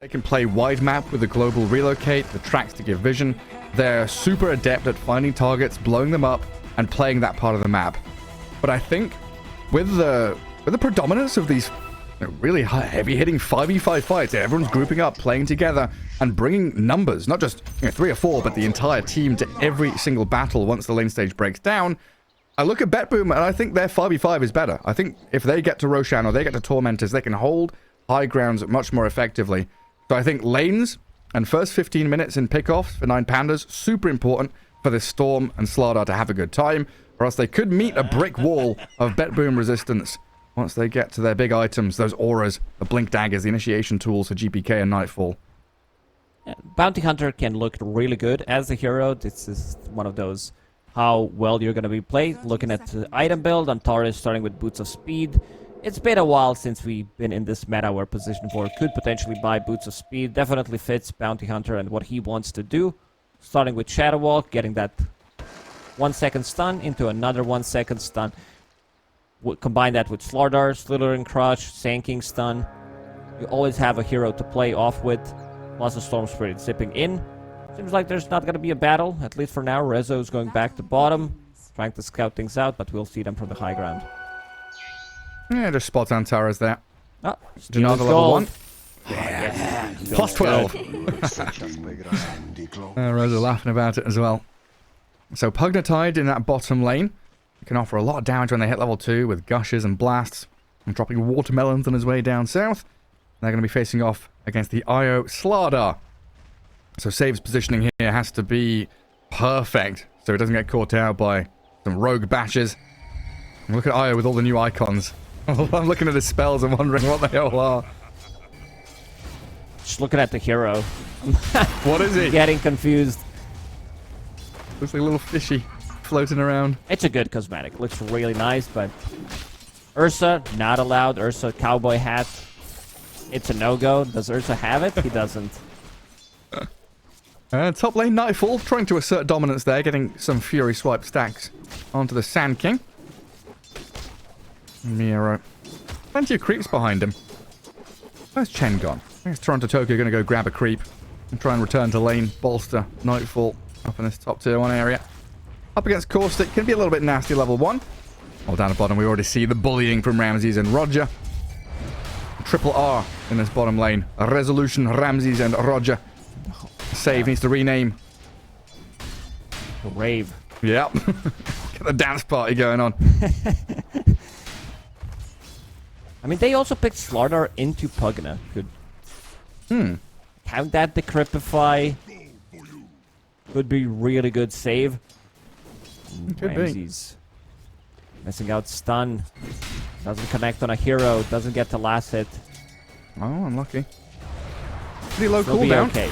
They can play wide map with the global relocate, the tracks to give vision. They're super adept at finding targets, blowing them up, and playing that part of the map. But I think with the predominance of these really heavy-hitting 5v5 fights, everyone's grouping up, playing together, and bringing numbers, not just 3 or 4, but the entire team to every single battle once the lane stage breaks down. I look at BetBoom, and I think their 5v5 is better. I think if they get to Roshan or they get to Tormentors, they can hold high grounds much more effectively. So I think lanes and first 15 minutes in pickoffs for 9 Pandas, super important for this Storm and Slardar to have a good time, or else they could meet a brick wall of BetBoom resistance once they get to their big items, those auras, the blink daggers, the initiation tools for GPK and Nightfall. Yeah, Bounty Hunter can look really good as a hero. This is one of those how well you're going to be played. Looking at the item build, Antares starting with Boots of Speed. It's been a while since we've been in this meta where Position 4 could potentially buy Boots of Speed. Definitely fits Bounty Hunter and what he wants to do. Starting with Shadow Walk, getting that 1 second stun into another 1 second stun. Combine that with Slardar, Slithering Crush, Sanking Stun. You always have a hero to play off with. Plus the Storm Spirit zipping in. Seems like there's not going to be a battle, at least for now. Rezo's going back to bottom, trying to scout things out, but we'll see them from the high ground. Yeah, just spot Antares there. Oh, Another level 1. Yeah. Plus 12. Rezo laughing about it as well. So Pugnatide in that bottom lane. He can offer a lot of damage when they hit level 2 with gushes and blasts. And dropping watermelons on his way down south. They're going to be facing off against the IO Slardar. So Save's positioning here has to be perfect, so he doesn't get caught out by some rogue bashes. And look at IO with all the new icons. I'm looking at his spells and wondering what they all are. Just looking at the hero. What is it? Getting confused. Looks like a little fishy floating around. It's a good cosmetic. Looks really nice, but Ursa, not allowed. Ursa, cowboy hat. It's a no-go. Does Ursa have it? He doesn't. Top lane Nightfall trying to assert dominance there, getting some Fury swipe stacks onto the Sand King. Miro. Plenty of creeps behind him. Where's Chen gone? I think it's Toronto Tokyo going to go grab a creep and try and return to lane, bolster Nightfall up in this top tier 1 area. Up against Caustic, can be a little bit nasty level 1. Well, down the bottom we already see the bullying from Ramses and Roger. Triple R in this bottom lane. Resolution, Ramses and Roger. Save needs to rename. Rave. Yep. Get the dance party going on. I mean, they also picked Slardar into Pugna. Could count that Decryptify. Could be really good save. Could Ramses missing out stun. Doesn't connect on a hero. Doesn't get the last hit. Oh, unlucky. Pretty low Still be cooldown. okay.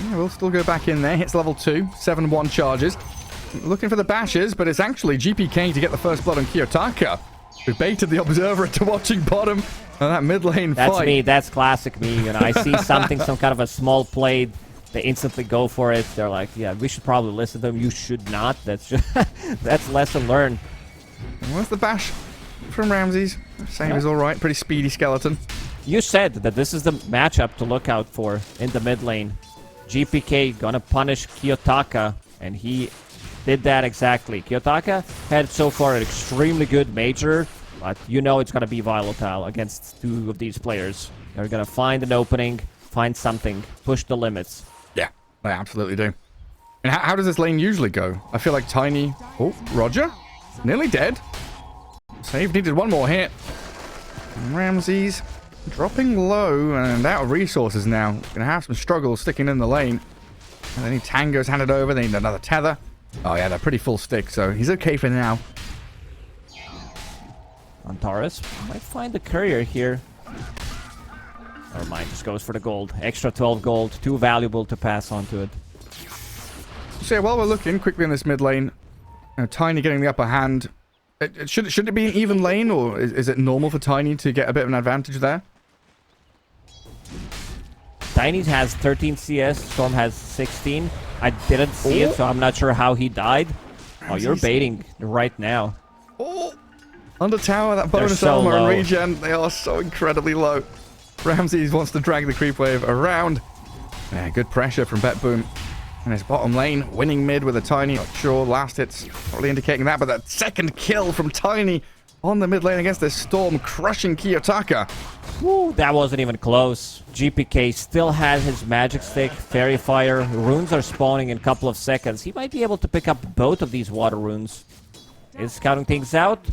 Yeah, we'll still go back in there. Hits level 2. 7-1 charges. Looking for the bashes, but it's actually GPK to get the first blood on Kiyotaka. Who baited the Observer into watching bottom on that mid lane fight. That's me. That's classic me. You know, I see something, some kind of a small play. They instantly go for it. They're like, yeah, we should probably listen to them. You should not. That's just that's lesson learned. And where's the bash from Ramses? Same is alright. Pretty speedy skeleton. You said that this is the matchup to look out for in the mid lane. GPK gonna punish Kiyotaka, and he did that exactly. Kiyotaka had so far an extremely good major, but you know it's gonna be volatile against 2 of these players. They're gonna find an opening, find something, push the limits. Yeah, they absolutely do. And how does this lane usually go? I feel like Tiny... Oh, Roger? Nearly dead. Save needed 1 more hit. Ramses dropping low and out of resources now. Gonna have some struggles sticking in the lane. And they need tangos handed over. They need another tether. Oh yeah, they're pretty full stick, so he's okay for now. Antares might find the courier here. Never mind, just goes for the gold. Extra 12 gold, too valuable to pass on to it. So yeah, while we're looking quickly in this mid lane, Tiny getting the upper hand. Should it be an even lane, or is it normal for Tiny to get a bit of an advantage there? Tiny has 13 CS, Storm has 16. I didn't see it, so I'm not sure how he died. Oh, you're baiting right now. Oh! Under tower, that bonus so armor low. and regen, they are so incredibly low. Ramses wants to drag the creep wave around. Yeah, good pressure from BetBoom. And his bottom lane, winning mid with a Tiny. Not sure, last hit's probably indicating that, but that second kill from Tiny on the mid lane against this Storm, crushing Kiyotaka. Woo, that wasn't even close. GPK still has his magic stick, fairy fire. Runes are spawning in a couple of seconds. He might be able to pick up both of these water runes. Is scouting things out.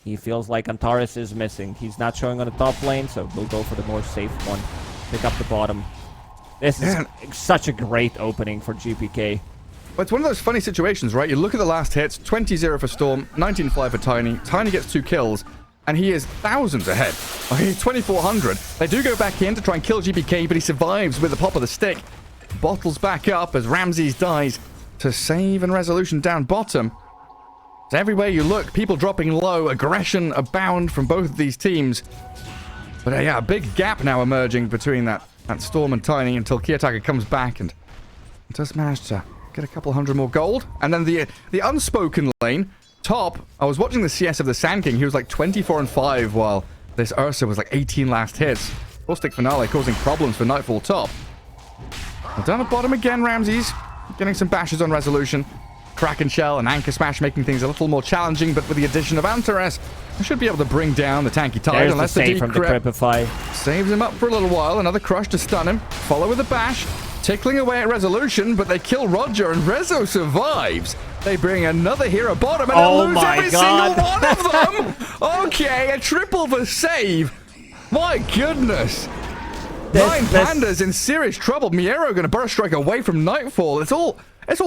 He feels like Antares is missing. He's not showing on the top lane, so we'll go for the more safe one. Pick up the bottom. This is such a great opening for GPK. But it's one of those funny situations, right? You look at the last hits, 20-0 for Storm, 19-5 for Tiny. Tiny gets 2 kills, and he is thousands ahead. He's 2,400. They do go back in to try and kill GPK, but he survives with the pop of the stick. Bottles back up as Ramses dies to save and resolution down bottom. So everywhere you look, people dropping low, aggression abound from both of these teams. But yeah, a big gap now emerging between that Storm and Tiny until Kiyotaka comes back and does manage to get a couple hundred more gold. And then the unspoken lane, top, I was watching the CS of the Sand King. He was like 24-5 while this Ursa was like 18 last hits. Full stick finale causing problems for Nightfall top. Down at bottom again, Ramses. Getting some bashes on resolution. Kraken Shell and Anchor Smash making things a little more challenging, but with the addition of Antares, I should be able to bring down the tanky Tide. There's unless the save from the Cripify. Saves him up for a little while. Another crush to stun him. Follow with a bash. Tickling away at resolution, but they kill Roger and Rezo survives. They bring another hero bottom and they'll lose every single one of them. Okay, a triple for save. My goodness. Nine Pandas in serious trouble. Miero going to burst strike away from Nightfall. It's all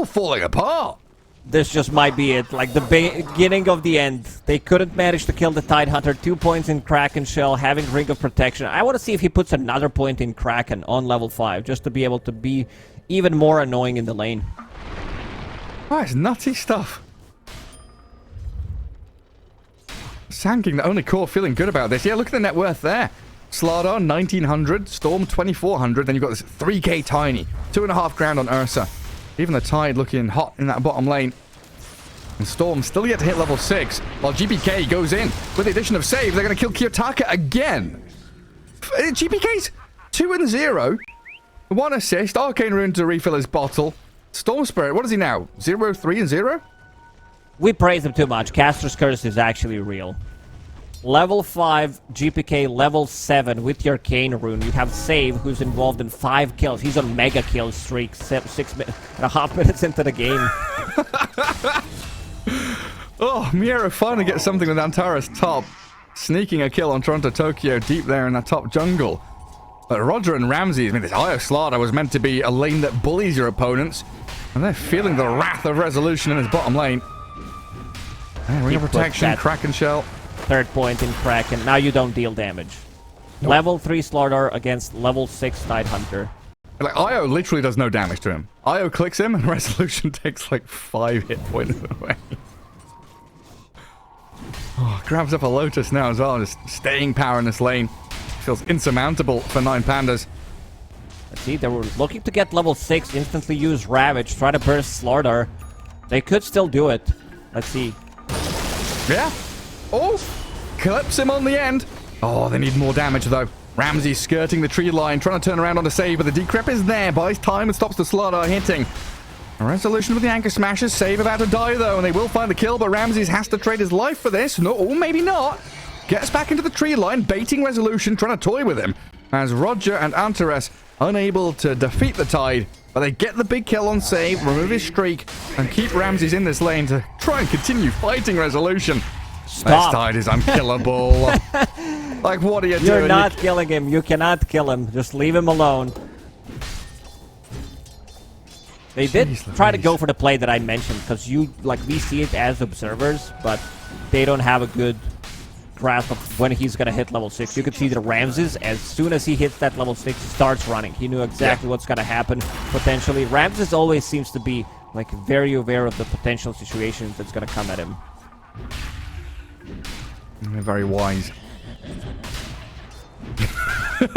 falling apart. This just might be it, like the beginning of the end. They couldn't manage to kill the Tidehunter. 2 points in Kraken Shell, having Ring of Protection. I want to see if he puts another point in Kraken on level 5, just to be able to be even more annoying in the lane. Oh, it's nutty stuff. Sand King, the only core feeling good about this. Yeah, look at the net worth there. Slardar, 1,900. Storm, 2,400. Then you've got this 3k Tiny. 2.5 grand on Ursa. Even the Tide looking hot in that bottom lane. And Storm still yet to hit level 6. While GPK goes in. With the addition of save, they're going to kill Kiyotaka again. GPK's 2-0. 1 assist. Arcane Rune to refill his bottle. Storm Spirit, what is he now? 0, 3, and 0? We praise him too much. Caster's Curse is actually real. Level 5, GPK level 7 with your Arcane Rune. You have Save, who's involved in 5 kills. He's on mega kill streak, 6.5 minutes into the game. Oh, Miero finally gets something with Antares top. Sneaking a kill on Toronto Tokyo deep there in that top jungle. But Roger and Ramses, I mean, this Io Slaughter was meant to be a lane that bullies your opponents. And they're feeling the wrath of resolution in his bottom lane. Ring of Protection, Kraken Shell. 3rd point in Kraken. Now you don't deal damage. Nope. Level 3 Slaughter against level 6 Tidehunter. Like, Io literally does no damage to him. Io clicks him and resolution takes like 5 hit points away. Oh, grabs up a Lotus now as well. Just staying power in this lane. Feels insurmountable for 9 Pandas. Let's see, they were looking to get level 6, instantly use Ravage, try to burst Slaughter. They could still do it. Let's see. Yeah. Oh, clips him on the end. Oh, they need more damage though. Ramses skirting the tree line, trying to turn around on the save, but the decrep is there, buys time and stops the Slaughter hitting. A resolution with the Anchor Smashes. Save about to die though, and they will find the kill, but Ramses has to trade his life for this. No, or maybe not. Gets back into the tree line, baiting resolution, trying to toy with him. As Roger and Antares unable to defeat the Tide, but they get the big kill on save, remove his streak, and keep Ramses in this lane to try and continue fighting resolution. Stop. This Tide is unkillable. Like, what are you doing? You're not killing him. You cannot kill him. Just leave him alone. They did try to go for the play that I mentioned, because we see it as observers, but they don't have a good grasp of when he's going to hit level 6. You could see that Ramses, as soon as he hits that level 6, starts running. He knew exactly what's going to happen, potentially. Ramses always seems to be, like, very aware of the potential situations that's going to come at him. They're very wise. Well,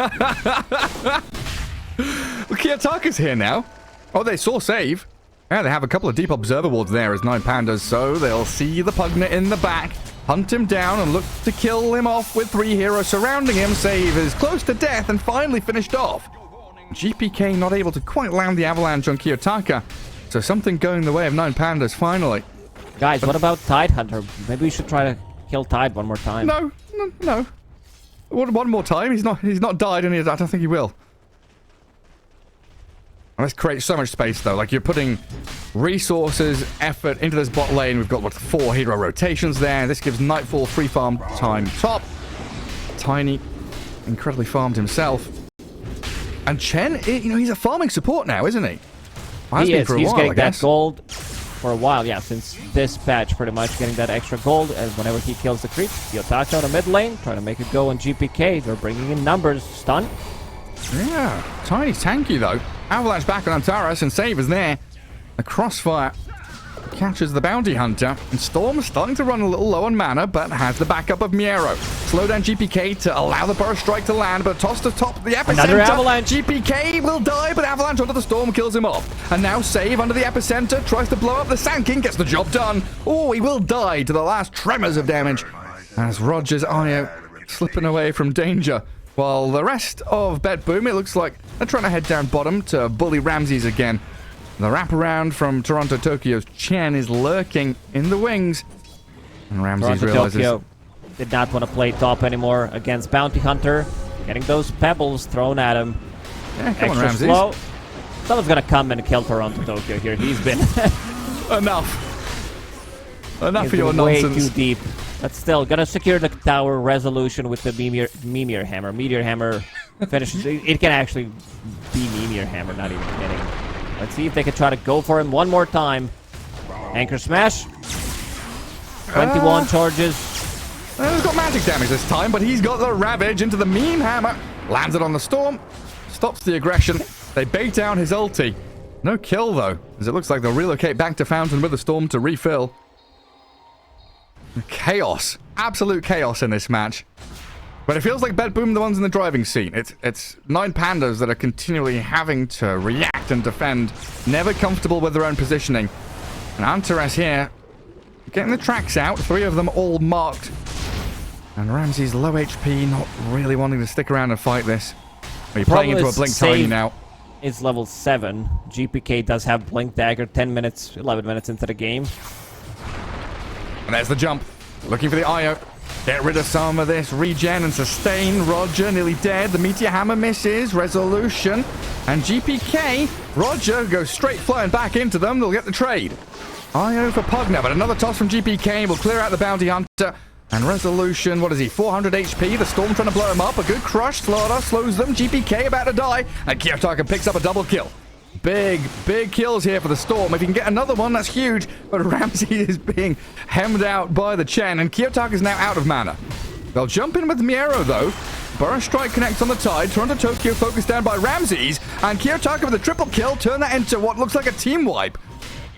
Kiyotaka's here now. Oh, they saw save. Yeah, they have a couple of deep observer wards there as 9 Pandas, so they'll see the Pugna in the back. hunt him down and look to kill him off with 3 heroes surrounding him. Save is close to death and finally finished off. GPK not able to quite land the avalanche on Kiyotaka. So something going the way of 9 Pandas finally. Guys, what about Tide Hunter? Maybe we should try to kill Tide one more time. No. One more time. He's not died, and I don't think he will. And this creates so much space, though. Like, you're putting resources, effort into this bot lane. We've got, 4 hero rotations there. This gives Nightfall free farm time top. Tiny, incredibly farmed himself. And Chen, he's a farming support now, isn't he? He is. He's getting that gold for a while, yeah, since this patch, pretty much getting that extra gold. And whenever he kills the creep, Kiyotaka on the mid lane, trying to make it go on GPK. They're bringing in numbers. Stun. Yeah, Tiny tanky, though. Avalanche back on Antares, and Save is there. The crossfire catches the bounty hunter, and Storm starting to run a little low on mana, but has the backup of Miero. Slow down GPK to allow the burst strike to land, but toss to top the epicenter. Another avalanche. GPK will die, but avalanche onto the Storm kills him off. And now Save under the epicenter tries to blow up the Sand King, gets the job done. Oh, he will die to the last tremors of damage as Roger's Io slipping away from danger. While the rest of BetBoom, it looks like they're trying to head down bottom to bully Ramses again. The wraparound from Toronto Tokyo's Chen is lurking in the wings. And Ramses realizes... Tokyo did not want to play top anymore against Bounty Hunter. Getting those pebbles thrown at him. Yeah, come Extra on, Ramses. slow. Someone's going to come and kill Toronto Tokyo here. He's been... Enough. Enough He's of your been way nonsense. too deep. But still, gonna secure the tower resolution with the Mimir Hammer. Meteor Hammer finishes. It can actually be Mimir Hammer, not even kidding. Let's see if they can try to go for him one more time. Anchor Smash. 21 charges. He's got magic damage this time, but he's got the Ravage into the Meme Hammer. Lands it on the Storm. Stops the aggression. They bait down his ulti. No kill, though, as it looks like they'll relocate back to Fountain with the Storm to refill. Chaos. Absolute chaos in this match. But it feels like BetBoom the ones in the driving seat. It's 9 Pandas that are continually having to react and defend, never comfortable with their own positioning. And Antares here, getting the tracks out, 3 of them all marked. And Ramsey's low HP, not really wanting to stick around and fight this. Are you playing into a Blink Tiny now? It's level 7. GPK does have Blink Dagger 10 minutes, 11 minutes into the game. And there's the jump. Looking for the Io. Get rid of some of this regen and sustain. Roger nearly dead. The Meteor Hammer misses. Resolution. And GPK. Roger goes straight flying back into them. They'll get the trade. Io for Pugna, but another toss from GPK will clear out the Bounty Hunter. And Resolution, what is he? 400 HP. The Storm trying to blow him up. A good crush. Slaughter slows them. GPK about to die. And Kiyotaka picks up a double kill. Big kills here for the Storm. If you can get another one, that's huge. But Ramsey is being hemmed out by the Chen, and Kiyotaka is now out of mana. They'll jump in with Miero, though. Burst Strike connects on the Tide. Toronto Tokyo focused down by Ramses, and Kiyotaka with a triple kill turn that into what looks like a team wipe.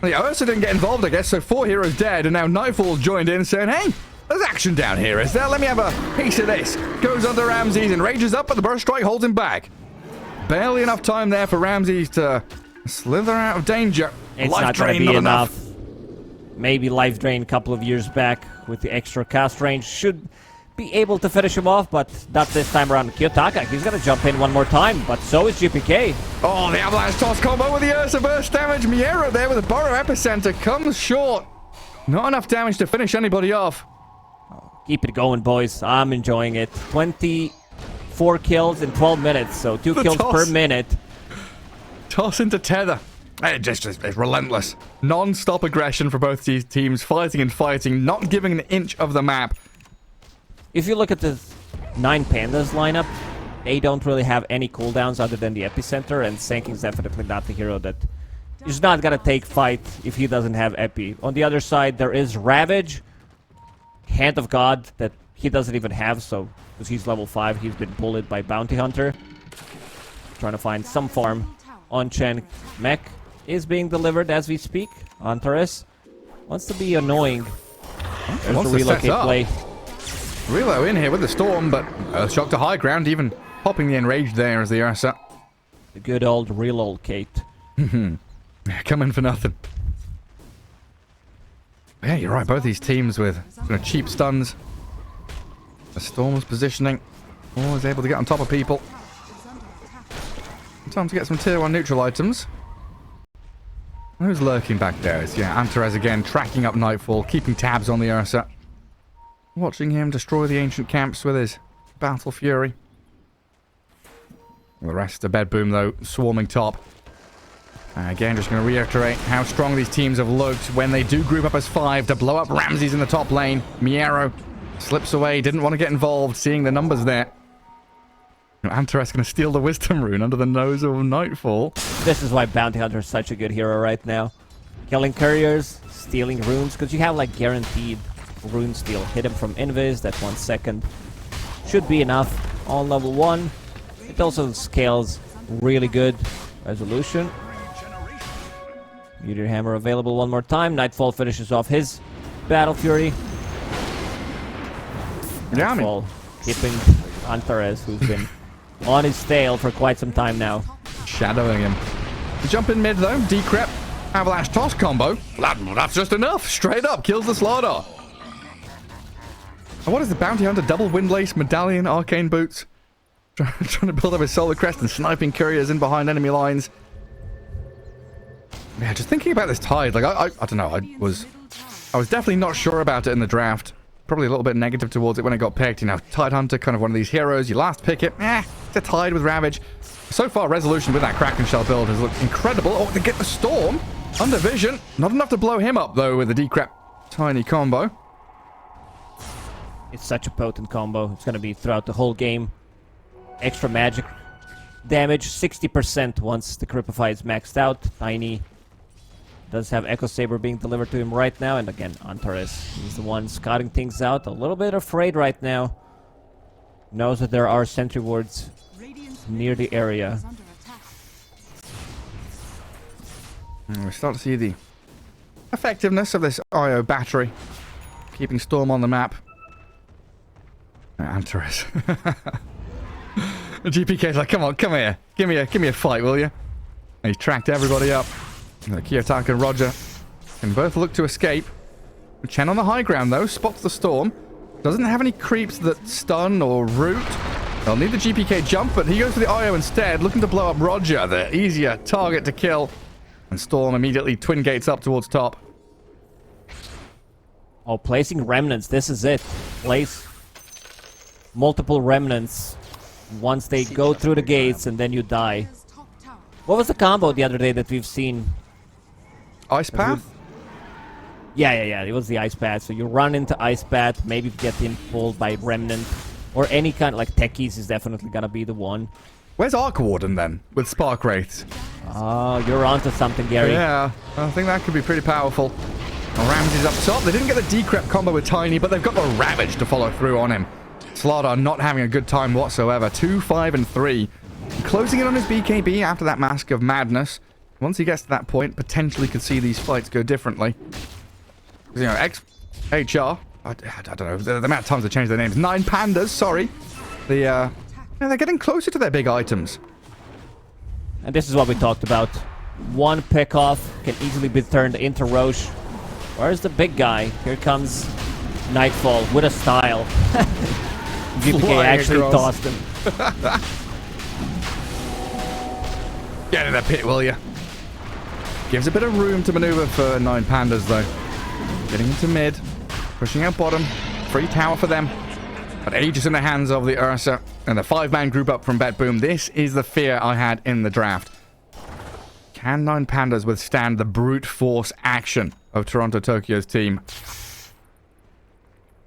The Ursa didn't get involved, I guess, so 4 heroes dead, and now Nightfall's joined in, saying, hey, there's action down here, is there? Let me have a piece of this. Goes under Ramses and rages up, but the Burst Strike holds him back. Barely enough time there for Ramses to slither out of danger. It's Life not going to drain, be not enough. Maybe Life Drain a couple of years back with the extra cast range should be able to finish him off, but not this time around. Kiyotaka, he's going to jump in one more time, but so is GPK. Oh, the Avalanche Toss combo with the Ursa Burst damage. Miero there with a Burrow Epicenter comes short. Not enough damage to finish anybody off. Keep it going, boys. I'm enjoying it. 24 kills in 12 minutes, so 2 kills per minute. Toss into tether. It's relentless. Non-stop aggression for both these teams. Fighting and fighting. Not giving an inch of the map. If you look at the 9 Pandas lineup, they don't really have any cooldowns other than the Epicenter, and Sanking's definitely not the hero that is not going to take fight if he doesn't have Epi. On the other side, there is Ravage, Hand of God, that he doesn't even have, so because he's level 5, he's been bullied by Bounty Hunter. Trying to find some farm on Chen. Mech is being delivered as we speak. Antares wants to be annoying. There's the relocate play. Relo in here with the Storm, but shock to high ground, even popping the Enraged there as the Ursa. The good old relocate. Coming for nothing. Yeah, you're right. Both these teams with cheap stuns. The Storm's positioning. Always able to get on top of people. Time to get some tier 1 neutral items. Who's lurking back there? It's, Antares again, tracking up Nightfall, keeping tabs on the Ursa. Watching him destroy the ancient camps with his Battle Fury. The rest of BetBoom, though, swarming top. Again, just going to reiterate how strong these teams have looked when they do group up as 5 to blow up Ramses in the top lane. Miero slips away, didn't want to get involved, seeing the numbers there. Antares going to steal the Wisdom Rune under the nose of Nightfall. This is why Bounty Hunter is such a good hero right now. Killing couriers, stealing runes, because you have like guaranteed rune steal. Hit him from Invis, that's 1 second. Should be enough on level 1. It also scales really good. Resolution. Meteor Hammer available one more time. Nightfall finishes off his Battle Fury. Yeah, Nightfall keeping Antares, who's been on his tail for quite some time now. Shadowing him. Jump in mid though. Decrep. Avalanche toss combo. That's just enough. Straight up. Kills the Slardar. And what is the Bounty Hunter? Double Windlace, Medallion, Arcane Boots. Trying to build up his Solar Crest and sniping couriers in behind enemy lines. Yeah, just thinking about this Tide. Like, I don't know. I was definitely not sure about it in the draft. Probably a little bit negative towards it when it got picked. You know, Tide Hunter, kind of one of these heroes. You last pick it. It's a Tide with Ravage. So far, Resolution with that Kraken Shell build has looked incredible. Oh, they get the Storm. Under vision. Not enough to blow him up, though, with the Decrep tiny combo. It's such a potent combo. It's going to be throughout the whole game. Extra magic damage, 60% once the Cripify is maxed out. Tiny does have Echo Saber being delivered to him right now. And again, Antares, he's the one scouting things out. A little bit afraid right now. Knows that there are sentry wards near the area. We start to see the effectiveness of this IO battery. Keeping Storm on the map. Antares. The GPK's like, come on, come here. Give me a fight, will you? And he's tracked everybody up. Kiyotaka and Roger can both look to escape. Chen on the high ground, though, spots the Storm. Doesn't have any creeps that stun or root. They'll need the GPK jump, but he goes for the IO instead, looking to blow up Roger, the easier target to kill. And Storm immediately twin gates up towards top. Oh, placing remnants. This is it. Place multiple remnants once they go through the gates and then you die. What was the combo the other day that we've seen? Ice Path? Yeah. It was the Ice Path. So you run into Ice Path, maybe get pulled by Remnant. Or any kind, like Techies is definitely gonna be the one. Where's Arc Warden then, with Spark Wraiths? Oh, you're onto something, Gary. Yeah, I think that could be pretty powerful. Ramsey's up top. They didn't get the Decrep combo with Tiny, but they've got the Ravage to follow through on him. Slardar not having a good time whatsoever. 2, 5, and 3. Closing in on his BKB after that Mask of Madness. Once he gets to that point, potentially could see these fights go differently. You know, XHR, I don't know, the amount of times they changed their names. 9 Pandas, sorry. They're getting closer to their big items. And this is what we talked about. One pickoff can easily be turned into Roche. Where's the big guy? Here comes Nightfall with a style. GPK actually tossed him. Get in that pit, will you? Gives a bit of room to maneuver for 9 Pandas, though. Getting into mid. Pushing out bottom. Free tower for them. But Aegis in the hands of the Ursa. And the 5-man group up from BetBoom. This is the fear I had in the draft. Can 9 Pandas withstand the brute force action of Toronto Tokyo's team?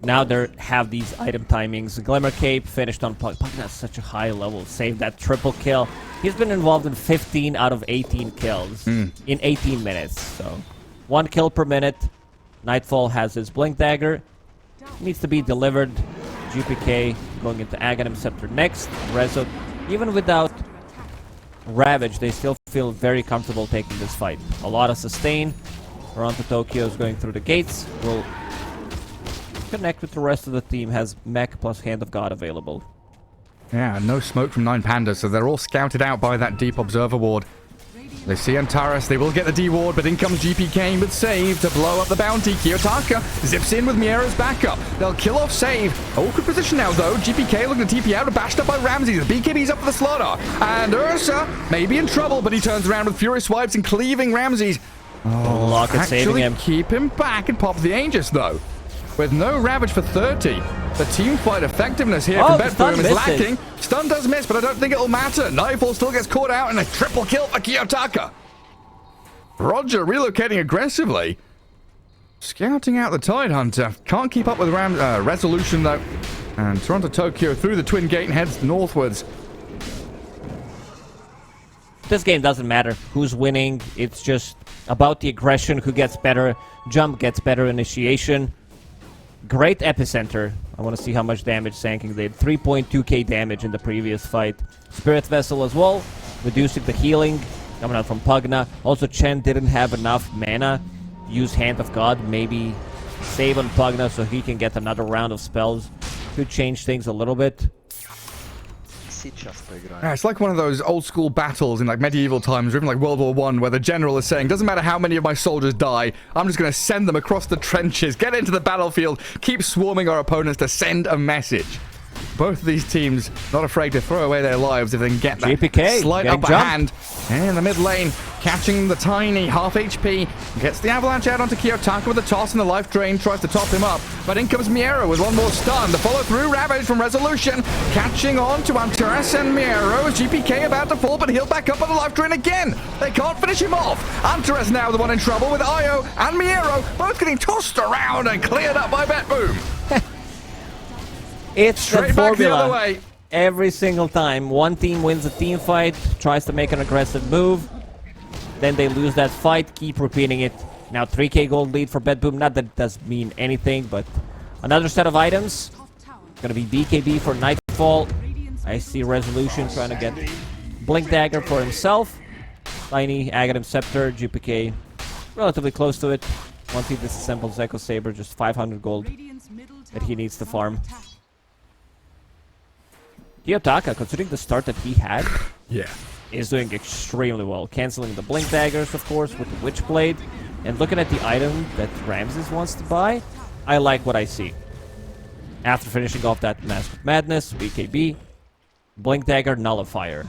Now they have these item timings. Glimmer Cape finished on Puck. Puck at such a high level. Saved that triple kill. He's been involved in 15 out of 18 kills in 18 minutes. So 1 kill per minute. Nightfall has his Blink Dagger. Needs to be delivered. GPK going into Aghanim Scepter next. Rezo, even without Ravage, they still feel very comfortable taking this fight. A lot of sustain. Toronto Tokyo is going through the gates. Will connect with the rest of the team. Has Mech plus Hand of God available. Yeah, no smoke from 9 Pandas, so they're all scouted out by that deep observer ward. They see Antares, they will get the D-Ward, but in comes GPK with Save to blow up the bounty. Kiyotaka zips in with Miero's backup. They'll kill off Save. Awkward position now, though. GPK looking to TP out, bashed up by Ramsey. The BKB's up for the slaughter. And Ursa may be in trouble, but he turns around with Fury Swipes and cleaving Ramsey's. Oh, Locket saving him. Keep him back and pop the Aegis, though. With no Ravage for 30, the team fight effectiveness here from BetBoom is lacking. Stun does miss, but I don't think it'll matter. Nightfall still gets caught out, and a triple kill for Kiyotaka. Roger relocating aggressively. Scouting out the Tidehunter. Can't keep up with Resolution, though. And Toronto Tokyo through the Twin Gate and heads northwards. This game doesn't matter who's winning. It's just about the aggression, who gets better. Jump gets better initiation. Great epicenter. I want to see how much damage Sanking did. 3.2k damage in the previous fight. Spirit Vessel as well, reducing the healing coming out from Pugna. Also, Chen didn't have enough mana. Use Hand of God, maybe save on Pugna so he can get another round of spells. Could change things a little bit. Yeah, it's like one of those old school battles in like medieval times, or even like World War I, where the general is saying, doesn't matter how many of my soldiers die, I'm just going to send them across the trenches, get into the battlefield, keep swarming our opponents to send a message. Both of these teams not afraid to throw away their lives if they can get that GPK, slight upper hand. And in the mid lane, catching the tiny half HP, gets the avalanche out onto Kiyotaka with a toss and the life drain, tries to top him up, but in comes Miero with one more stun. The follow through Ravage from Resolution, catching on to Antares and Miero. GPK about to fall, but he'll back up on the life drain again. They can't finish him off. Antares now the one in trouble with Io and Miero, both getting tossed around and cleared up by BetBoom. It's straight the back formula. the other way. Every single time. One team wins a team fight, tries to make an aggressive move, then they lose that fight, keep repeating it. Now 3k gold lead for BetBoom. Not that it does mean anything, but another set of items. Gonna be BKB for Nightfall. I see Resolution trying to get Blink Dagger for himself. Tiny Aghanim Scepter, GPK relatively close to it. Once he disassembles Echo Saber, just 500 gold that he needs to farm. Kiyotaka, considering the start that he had, is doing extremely well. Canceling the Blink Daggers, of course, with the Witchblade. And looking at the item that Ramses wants to buy, I like what I see. After finishing off that Mask of Madness, BKB, Blink Dagger, Nullifier.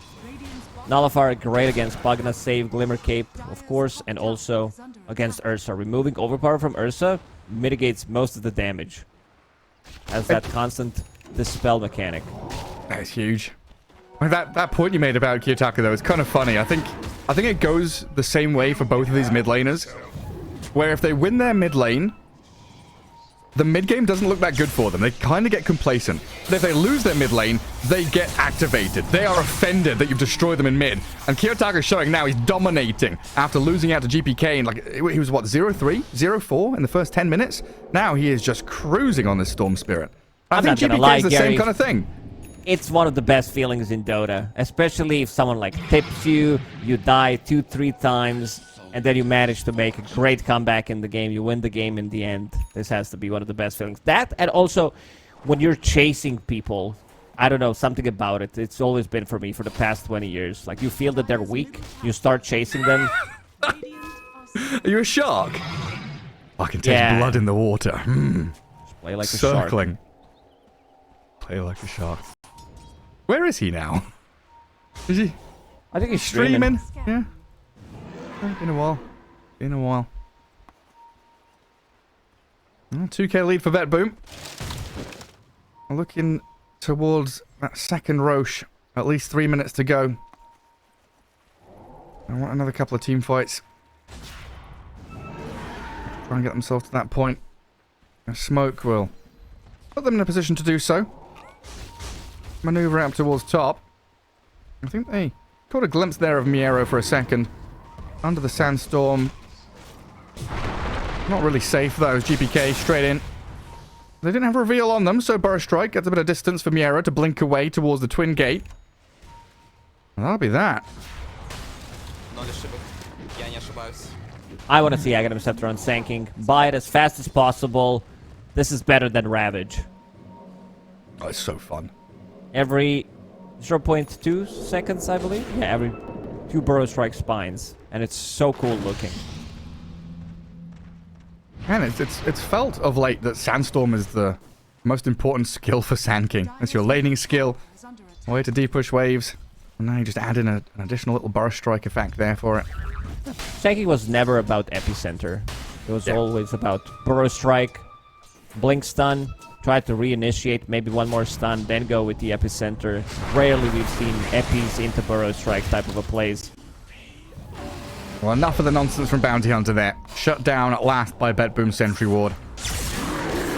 Nullifier great against Pugna, Save, Glimmer Cape, of course, and also against Ursa. Removing Overpower from Ursa mitigates most of the damage. Has that constant Dispel mechanic. That's huge. That point you made about Kiyotaka, though, is kind of funny. I think it goes the same way for both of these mid laners, where if they win their mid lane, the mid game doesn't look that good for them. They kind of get complacent. But if they lose their mid lane, they get activated. They are offended that you've destroyed them in mid. And Kiyotaka's showing now he's dominating after losing out to GPK. And like, he was what, 0-3, 0-4 in the first 10 minutes? Now he is just cruising on this Storm Spirit. I think GPK is the same kind of thing. It's one of the best feelings in Dota, especially if someone like tips you, you die 2-3 times, and then you manage to make a great comeback in the game. You win the game in the end. This has to be one of the best feelings. That, and also when you're chasing people, I don't know, something about it. It's always been for me for the past 20 years. Like, you feel that they're weak, you start chasing them. Are you a shark? I can taste blood in the water. Just play like a Circling. shark. Play like a shark. Where is he now? Is he? I think he's streaming. Yeah. Been a while. Been a while. 2k lead for BetBoom. Looking towards that second Roche. At least 3 minutes to go. I want another couple of team fights. Try and get themselves to that point. A smoke will put them in a position to do so. Maneuver out towards top. I think they caught a glimpse there of Miero for a second. Under the sandstorm. Not really safe though, as GPK straight in. They didn't have a reveal on them, so Burrow Strike gets a bit of distance for Miero to blink away towards the Twin Gate. And that'll be that. I want to see Aghanim Scepter on Sanking. Buy it as fast as possible. This is better than Ravage. Oh, it's so fun. Every 0.2 seconds, I believe. Yeah, every 2 Burrow Strike spines, and it's so cool looking. Man, it's felt of late that Sandstorm is the most important skill for Sand King. It's your laning skill, way to deep push waves, and now you just add in an additional little Burrow Strike effect there for it. Sand King was never about epicenter. It was always about Burrow Strike, Blink Stun, try to reinitiate, maybe one more stun, then go with the epicenter. Rarely we've seen epis into Burrow Strike type of a plays. Well, enough of the nonsense from Bounty Hunter there. Shut down at last by BetBoom Sentry Ward.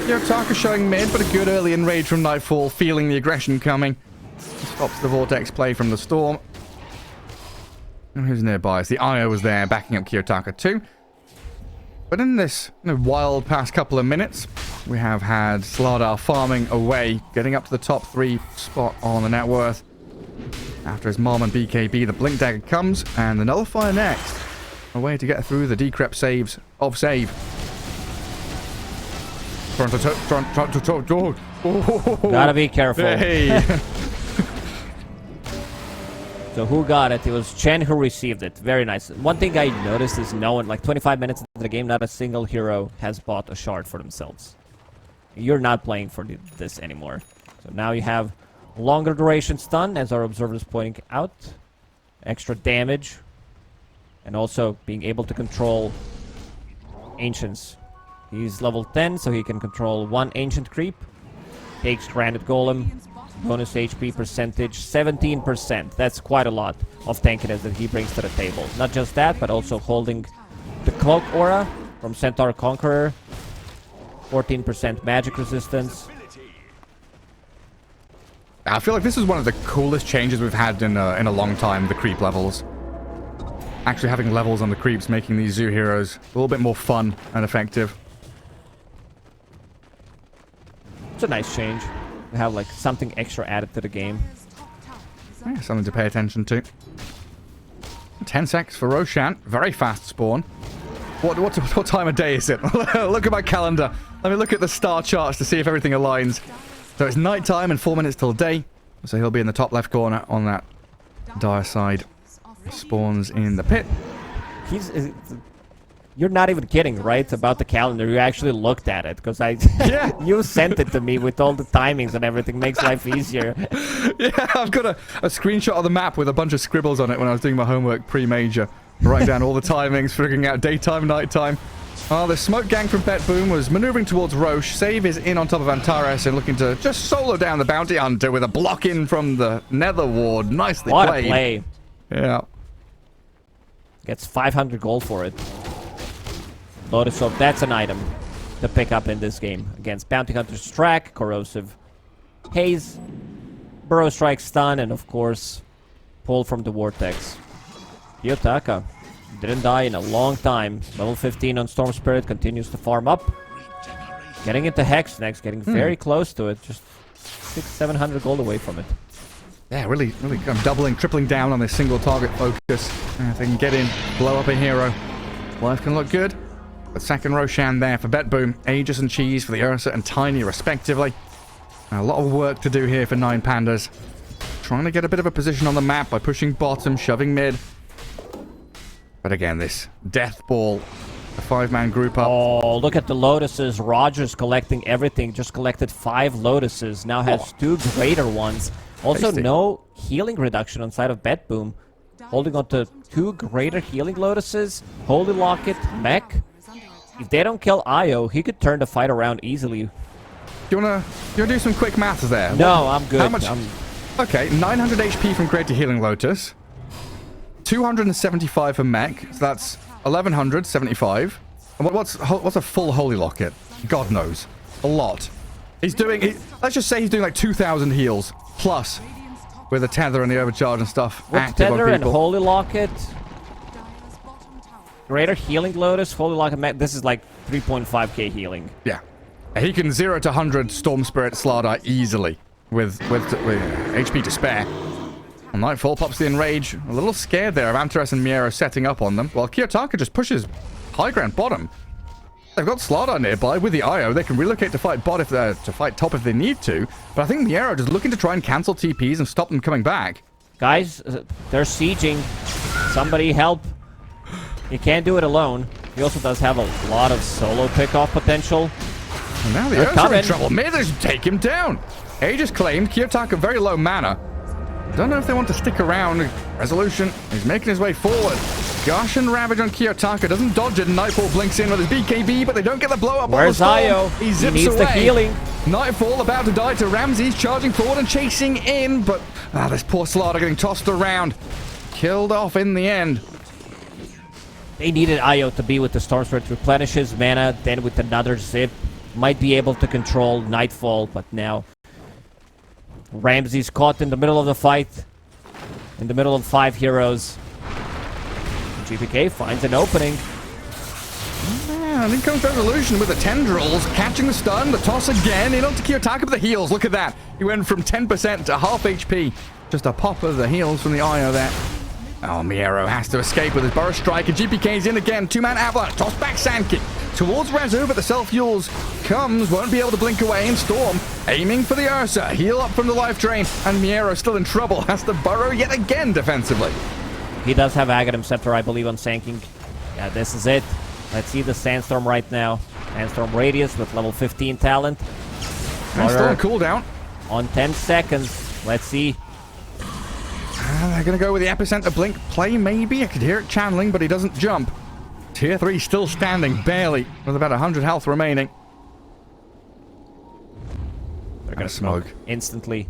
Yotaka showing mid, but a good early enrage from Nightfall, feeling the aggression coming. Stops the Vortex play from the Storm. And who's nearby? The Io was there, backing up Kiyotaka too. But in this wild past couple of minutes, we have had Slardar farming away, getting up to the top 3 spot on the net worth. After his mom and BKB, the Blink Dagger comes, and the Nullifier next. A way to get through the decrep saves of save. Gotta be careful. Hey. So who got it? It was Chen who received it. Very nice. One thing I noticed is no one, like 25 minutes into the game, not a single hero has bought a shard for themselves. You're not playing for this anymore. So now you have longer duration stun, as our observer is pointing out. Extra damage. And also being able to control Ancients. He's level 10, so he can control 1 Ancient creep. Takes Granite Golem. Bonus HP percentage, 17%. That's quite a lot of tankiness that he brings to the table. Not just that, but also holding the Cloak Aura from Centaur Conqueror. 14% magic resistance. I feel like this is one of the coolest changes we've had in a long time, the creep levels. Actually having levels on the creeps, making these zoo heroes a little bit more fun and effective. It's a nice change. To have like something extra added to the game. Yeah, something to pay attention to. 10 seconds for Roshan. Very fast spawn. What time of day is it? Look at my calendar. Let me look at the star charts to see if everything aligns. So it's nighttime and 4 minutes till day. So he'll be in the top left corner on that dire side. Spawns in the pit. You're not even kidding, right? About the calendar. You actually looked at it, because Yeah. you sent it to me with all the timings and everything. Makes life easier. Yeah, I've got a screenshot of the map with a bunch of scribbles on it when I was doing my homework pre-major. Writing down all the timings, figuring out daytime, nighttime. The smoke gang from BetBoom was maneuvering towards Roche. Save is in on top of Antares and looking to just solo down the Bounty Hunter with a block in from the Nether Ward. Nicely What played. a play. Yeah. Gets 500 gold for it. Lotus Soap, that's an item to pick up in this game. Against Bounty Hunter's Track, Corrosive Haze, Burrow Strike Stun, and of course, Pull from the Vortex. Yotaka didn't die in a long time. Level 15 on Storm Spirit, continues to farm up. Getting into Hex next, getting very close to it. Just 600-700 gold away from it. Yeah, really kind of doubling, tripling down on this single target focus. If they can get in, blow up a hero, life can look good. The second Roshan there for BetBoom. Aegis and Cheese for the Ursa and Tiny, respectively. A lot of work to do here for 9 Pandas. Trying to get a bit of a position on the map by pushing bottom, shoving mid. But again, this Death Ball, a 5-man group up. Oh, look at the Lotuses. Rogers collecting everything. Just collected 5 Lotuses. Now has 2 greater ones. Also, Tasty. no healing reduction on side of BetBoom. Holding on to 2 greater healing Lotuses. Holy Locket, Mech. If they don't kill Io, he could turn the fight around easily. Do you wanna do some quick maths there? No, I'm good. How much? Okay, 900 HP from Greater Healing Lotus. 275 for Mech, so that's 1175. And what's a full Holy Locket? God knows. A lot. He's doing, let's just say he's doing like 2,000 heals, plus, with the tether and the overcharge and stuff. With active Tether on and people. Holy Locket, Greater Healing Lotus, Holy Locket, Mech, this is like 3.5k healing. Yeah. He can 0 to 100 Storm Spirit Slardar easily, with HP to spare. And Nightfall pops the Enrage. A little scared there of Antares and Miero setting up on them, while Kiyotaka just pushes high ground bottom. They've got Slardar nearby with the Io. They can relocate to fight bot to fight top if they need to. But I think Miero just looking to try and cancel TPs and stop them coming back. Guys, they're sieging. Somebody help. He can't do it alone. He also does have a lot of solo pickoff potential. And now the Ursa are in trouble. Maybe they should take him down. Aegis claimed Kiyotaka very low mana. Don't know if they want to stick around. Resolution. He's making his way forward. Gush and Ravage on Kiyotaka. Doesn't dodge it. Nightfall blinks in with his BKB, but they don't get the blow up. Where's Io? He zips needs away. the healing. Nightfall about to die to Ramses, charging forward and chasing in, but this poor Slaughter getting tossed around. Killed off in the end. They needed Io to be with the Storm Spirit, replenishes mana, then with another zip, might be able to control Nightfall, but now Ramses caught in the middle of the fight, in the middle of 5 heroes. GPK finds an opening. And in comes Resolution with the tendrils, catching the stun, the toss again, in onto Kiyotaka with the heals. Look at that. He went from 10% to half HP. Just a pop of the heals from the Io there. Oh, Miero has to escape with his Burrow Strike, and GPK's in again. 2-man Avalanche, toss back Sand Kick towards Rezo, but the self-fuels comes, won't be able to blink away, and Storm aiming for the Ursa. Heal up from the life drain, and Miero still in trouble. Has to burrow yet again defensively. He does have Aghanim Scepter, I believe, on Sand King. Yeah, this is it. Let's see the Sandstorm right now. Sandstorm Radius with level 15 talent. And still on cooldown. On 10 seconds. Let's see. They're going to go with the Epicenter Blink play, maybe. I could hear it channeling, but he doesn't jump. Tier 3 still standing, barely, with about 100 health remaining. They're going to smoke instantly.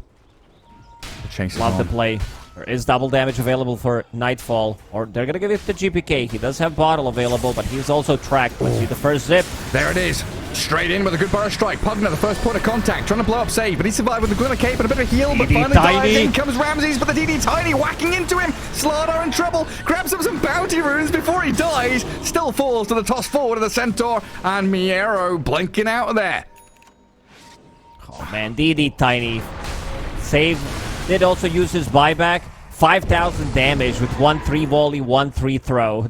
Love the play. There is double damage available for Nightfall, or they're going to give it to GPK. He does have Bottle available, but he's also tracked. Let's see the first zip. There it is. Straight in with a good Burrow Strike. Pugner, the first point of contact, trying to blow up Save, but he survived with the Glimmer Cape and a bit of a heal, but finally dies. In comes Ramses, but the DD Tiny whacking into him. Slardar in trouble. Grabs up some bounty runes before he dies. Still falls to the toss forward of the Centaur, and Miero blinking out of there. Oh man, DD Tiny. Save did also use his buyback. 5,000 damage with 1-3 volley, 1-3 throw.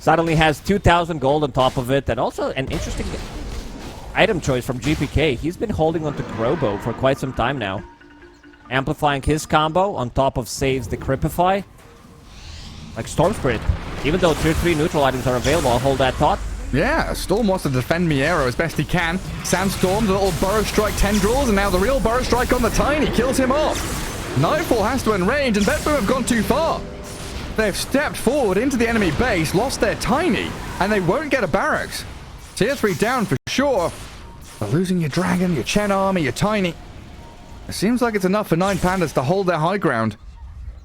Suddenly has 2,000 gold on top of it, and also an interesting item choice from GPK. He's been holding on to Grobo for quite some time now. Amplifying his combo on top of Save's Decrypify. Like Storm Spirit. Even though tier 3 neutral items are available, I'll hold that thought. Yeah, Storm wants to defend Miero as best he can. Sandstorm, the little Burrow Strike tendrils, and now the real Burrow Strike on the Tiny kills him off. Nightfall has to enrage, and BetBoom have gone too far. They've stepped forward into the enemy base, lost their Tiny, and they won't get a barracks. Tier 3 down for sure. But losing your Dragon, your Chen Army, your Tiny. It seems like it's enough for 9 Pandas to hold their high ground.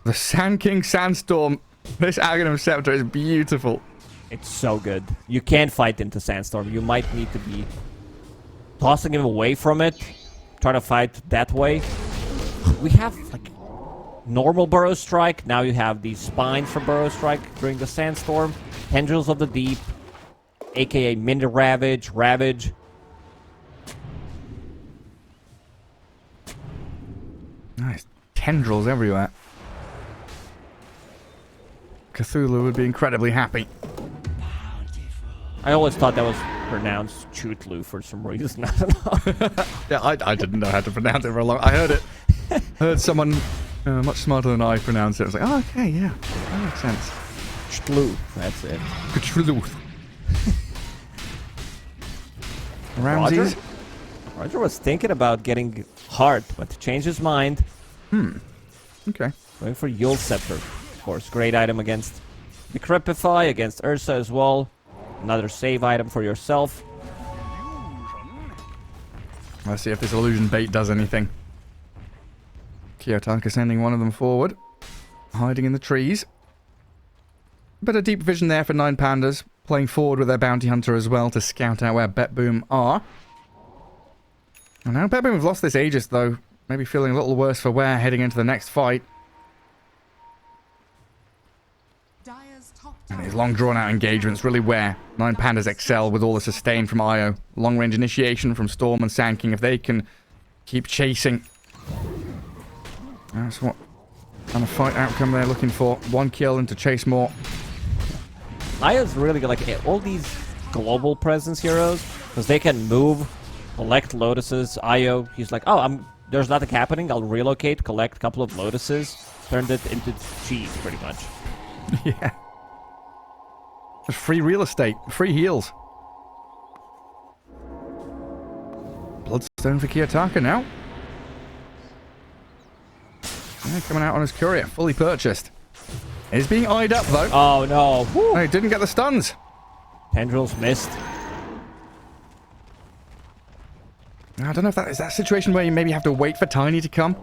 The Sand King Sandstorm. This Aghanim Scepter is beautiful. It's so good. You can't fight into Sandstorm. You might need to be tossing him away from it. Try to fight that way. We have like normal Burrow Strike. Now you have these spines for Burrow Strike during the Sandstorm. Tendrils of the Deep. AKA Minder Ravage. Ravage. Nice. Tendrils everywhere. Cthulhu would be incredibly happy. I always thought that was pronounced Chutlu for some reason. I don't know. Yeah, I didn't know how to pronounce it for a long. I heard it. Heard someone much smarter than I pronounce it. I was like, oh, okay, yeah, that makes sense. Chutlu, that's it. Chutlu. Ramses. Roger was thinking about getting Heart, but changed his mind. Okay. Going for Yule Scepter. Of course, great item against Decrypify, against Ursa as well. Another save item for yourself. Let's see if this illusion bait does anything. Kiyotaka sending one of them forward. Hiding in the trees. Bit of deep vision there for 9 Pandas. Playing forward with their bounty hunter as well to scout out where BetBoom are. And now BetBoom have lost this Aegis though. Maybe feeling a little worse for wear heading into the next fight. And these long drawn out engagements really where 9 Pandas excel with all the sustain from Io. Long range initiation from Storm and Sand King if they can keep chasing. That's what kind of fight outcome they're looking for. 1 kill and to chase more. Io's really good, like all these global presence heroes, because they can move, collect lotuses. Io, he's like, oh, there's nothing happening. I'll relocate, collect a couple of lotuses, turned it into cheese, pretty much. Yeah. Just free real estate. Free heals. Bloodstone for Kiyotaka now. Yeah, coming out on his courier. Fully purchased. He's being eyed up, though. Oh, no. No, he didn't get the stuns. Tendrils missed. I don't know if that is that situation where you maybe have to wait for Tiny to come.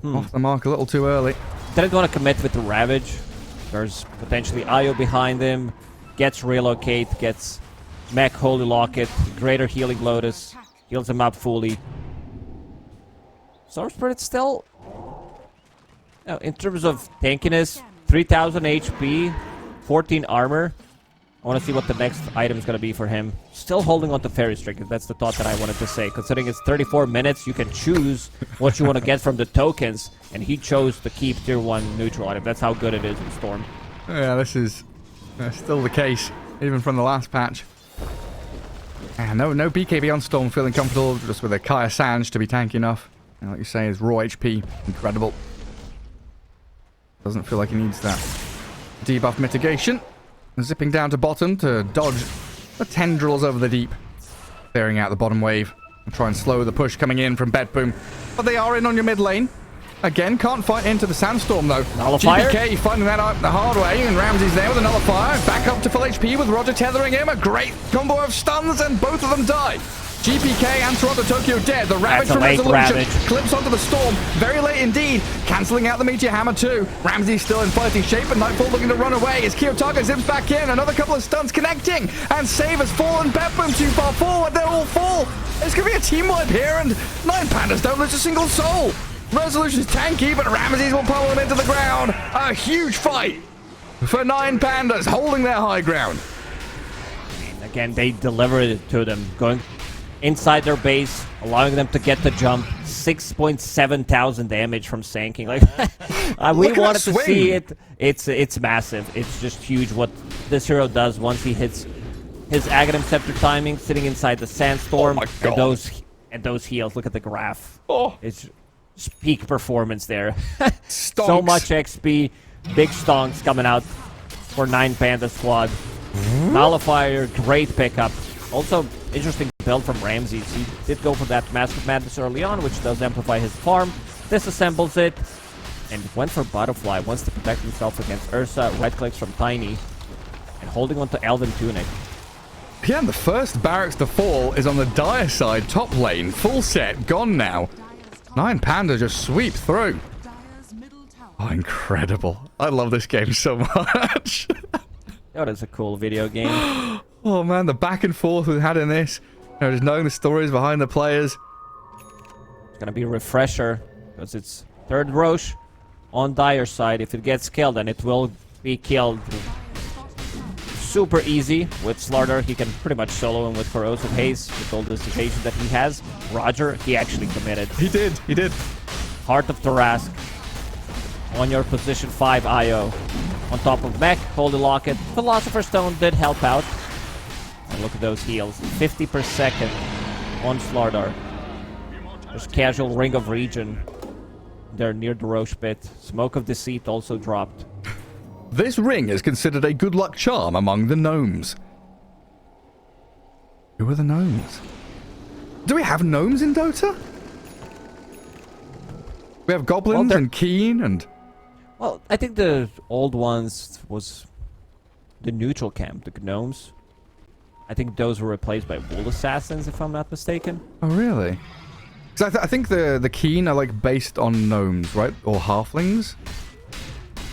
Off the mark a little too early. Didn't want to commit with the Ravage. There's potentially Io behind him. Gets Relocate, gets Mech Holy Locket, Greater Healing Lotus. Heals him up fully. Storm Spirit still... in terms of tankiness, 3000 HP, 14 armor. I want to see what the next item is going to be for him. Still holding on to Fairy Strike. That's the thought that I wanted to say. Considering it's 34 minutes, you can choose what you want to get from the tokens. And he chose to keep tier 1 neutral item. That's how good it is in Storm. Yeah, this is still the case, even from the last patch. No BKB on Storm, feeling comfortable just with a Kaya Sange to be tanky enough. And like you say, his raw HP, incredible. Doesn't feel like he needs that debuff mitigation. Zipping down to bottom to dodge the tendrils over the deep. Clearing out the bottom wave. And try and slow the push coming in from BetBoom. But they are in on your mid lane. Again, can't fight into the Sandstorm though. Nullifier. GPK finding that out the hard way. And Ramsey's there with a Nullifier. Back up to full HP with Roger tethering him. A great combo of stuns and both of them die. GPK and Toronto Tokyo dead. The Ravage from Resolution clips onto the Storm. Very late indeed. Cancelling out the Meteor Hammer too. Ramsey's still in fighting shape, but Nightfall looking to run away as Kiyotaka zips back in. Another couple of stuns connecting. And Save has fallen. BetBoom too far forward. They're all full. It's going to be a team wipe here, and 9 Pandas don't lose a single soul. Resolution's tanky, but Ramsey's will pummel him into the ground. A huge fight for 9 Pandas holding their high ground. Again, they delivered it to them. Going inside their base, allowing them to get the jump. 6.7 thousand damage from Sanking. Like we wanted to see it. It's massive. It's just huge what this hero does once he hits his Aghanim Scepter timing, sitting inside the Sandstorm. Oh my God. And those heals. Look at the graph. Oh. It's just peak performance there. Stonks. So much XP. Big stonks coming out for 9 Panda squad. Nullifier, great pickup. Also, interesting build from Ramsey. He did go for that Mask of Madness early on, which does amplify his farm. Disassembles it, and went for Butterfly. Wants to protect himself against Ursa. Right clicks from Tiny, and holding on to Elven Tunic. Yeah, and the first barracks to fall is on the Dire side top lane. Full set, gone now. 9 Panda just sweep through. Oh, incredible. I love this game so much. Oh, that's a cool video game. Oh man, the back and forth we've had in this. Just knowing the stories behind the players. It's gonna be a refresher, because it's third Roche on Dire side. If it gets killed, then it will be killed super easy with Slardar. He can pretty much solo him with Corrosive Haze with all the dissipation that he has. Roger, he actually committed. He did. Heart of Tarask on your position 5 IO. On top of Mech, Holy Locket. Philosopher's Stone did help out. And look at those heals. 50 per second on Slardar. There's casual Ring of Regen. They're near the Roche pit. Smoke of Deceit also dropped. This ring is considered a good luck charm among the gnomes. Who are the gnomes? Do we have gnomes in Dota? We have goblins and Keen and... Well, I think the old ones was the neutral camp, the gnomes. I think those were replaced by wool assassins, if I'm not mistaken. Oh, really? Because I think the Keen are like based on gnomes, right? Or halflings?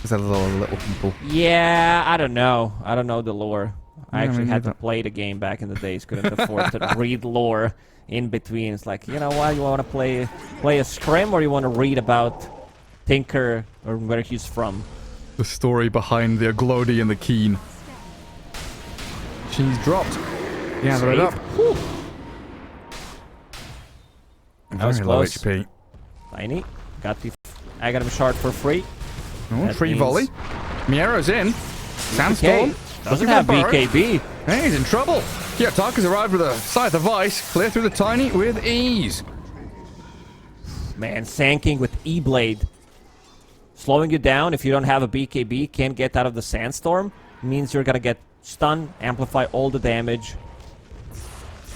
Is that little people? Yeah, I don't know. I don't know the lore. I actually had neither. to play the game back in the days. Couldn't afford to read lore in between. It's like, you know what? You want to play a scrim, or you want to read about Tinker or where he's from? The story behind the Aglodi and the Keen. She's dropped. Gather it up. Whew. That was Very low close. HP. Tiny. Got the Aghanim Shard for free. Oh, free means- volley. Miero's in. Sandstorm. Doesn't have BKB. Hey, he's in trouble. Kiyotaka's arrived with a Scythe of Ice. Clear through the Tiny with ease. Man, Sand King with E-Blade. Slowing you down if you don't have a BKB, can't get out of the Sandstorm, means you're gonna get stunned, amplify all the damage.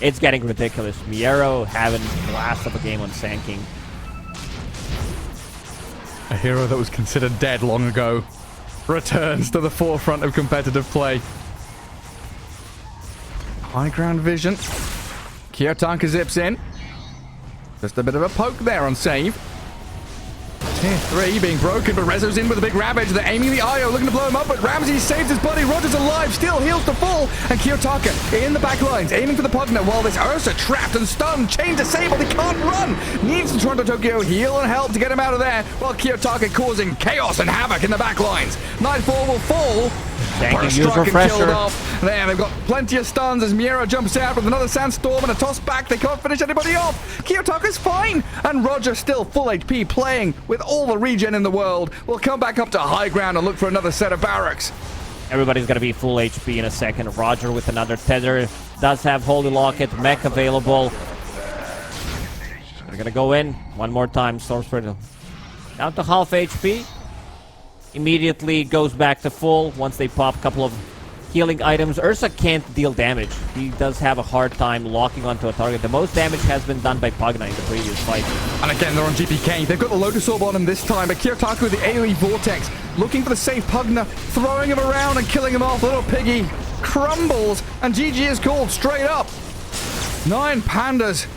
It's getting ridiculous. Miero having the last of a game on Sand King. A hero that was considered dead long ago returns to the forefront of competitive play. High ground vision. Kiyotaka zips in. Just a bit of a poke there on save. Tier 3 being broken, but Rezo's in with a big Ravage. They're aiming the Io, looking to blow him up, but Ramsey saves his buddy. Roger's alive, still heals to full. And Kiyotaka in the back lines, aiming for the Pugna, while this Ursa trapped and stunned, chain disabled, he can't run. Needs the Toronto Tokyo heal and help to get him out of there, while Kiyotaka causing chaos and havoc in the back lines. Nightfall will fall. Thank you, Struck and refresher. killed off. There, they've got plenty of stuns as Miero jumps out with another Sandstorm and a toss back. They can't finish anybody off. Kiyotaka's fine. And Roger still full HP, playing with all the regen in the world. Will come back up to high ground and look for another set of barracks. Everybody's going to be full HP in a second. Roger with another tether. Does have Holy Locket, mech available. They're going to go in one more time. Storm Spirit down to half HP. Immediately goes back to full once they pop a couple of healing items. Ursa can't deal damage. He does have a hard time locking onto a target. The most damage has been done by Pugna in the previous fight. And again, they're on GPK. They've got the Lotus Orb on him this time, but Kiyotaka with the AoE Vortex, looking for the safe Pugna, throwing him around and killing him off. Little Piggy crumbles, and GG is called straight up. 9 Pandas.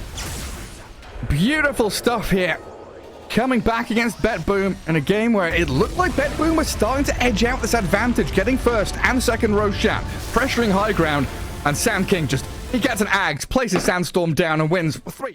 Beautiful stuff here. Coming back against BetBoom in a game where it looked like BetBoom was starting to edge out this advantage, getting first and second Roshan, pressuring high ground, and Sand King he gets an Ags, places Sandstorm down and wins 3.